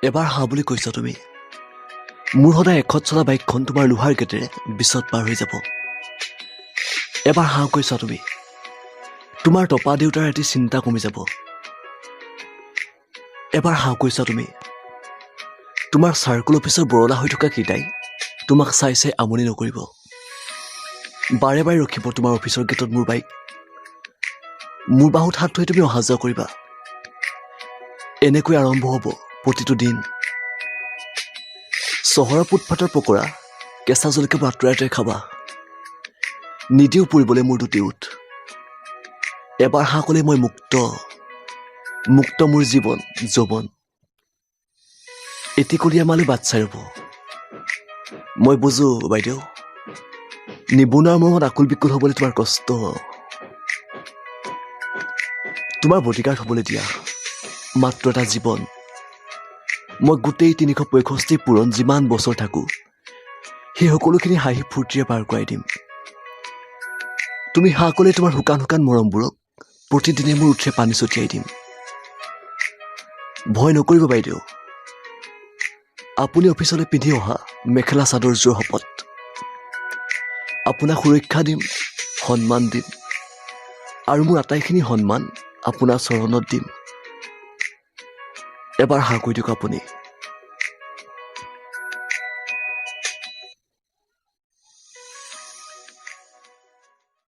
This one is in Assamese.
এবাৰ হা বুলি কৈছা তুমি। মোৰ সদায় এখত চলা বাইকখন তোমাৰ লোহাৰ গেটেৰে বিছত পাৰ হৈ যাব। এবাৰ হা কৈছা তুমি। তোমাৰ টপা দেউতাৰ এটি চিন্তা কমি যাব। এবাৰ হা কৈছা তুমি। তোমাৰ চাৰ্কুল অফিচৰ বৰলা হৈ থকা কেইটাই তোমাক চাই চাই আমনি নকৰিব। বাৰে বাৰে ৰখিব তোমাৰ অফিচৰ গেটত মোৰ বাইক। মোৰ বাহুত হাত থৈ তুমি অহা যোৱা কৰিবা। এনেকৈ আৰম্ভ হ'ব প্ৰতিটো দিন। চহৰৰ ফুটপাথৰ পকৰা কেঁচা জলকীয়াবোৰ আঁতৰাই আঁতৰাই খাবা। নিদিও পৰিবলৈ মোৰ দুটি ওঠ। এবাৰ হা ক'লে মই মুক্ত মোৰ জীৱন যৌৱন। এটিকলীয়া মালৈ বাট চাই ৰ'ব। মই বুজো বাইদেউ, নিবনুৱাৰ মৰমত আকুল বিকুল হ'বলৈ তোমাৰ কষ্ট। তোমাৰ বডিগাৰ্ড হ'বলৈ দিয়া মাত্ৰ এটা জীৱন। মই গোটেই ৩৬৫ পূৰণ যিমান বছৰ থাকোঁ সেই সকলোখিনি হাঁহি ফূৰ্তিৰে পাৰ কৰাই দিম। তুমি হা ক'লে তোমাৰ শুকান শুকান মৰমবোৰক প্ৰতিদিনে মোৰ উঠে পানী ছটিয়াই দিম। ভয় নকৰিব বাইদেউ, আপুনি অফিচলৈ পিন্ধি অহা মেখেলা চাদৰযোৰ শপত। আপোনাক সুৰক্ষা দিম, সন্মান দিম, আৰু মোৰ আটাইখিনি সন্মান আপোনাৰ চৰণত দিম। এবাৰ হা কৈ দিয়ক আপুনি।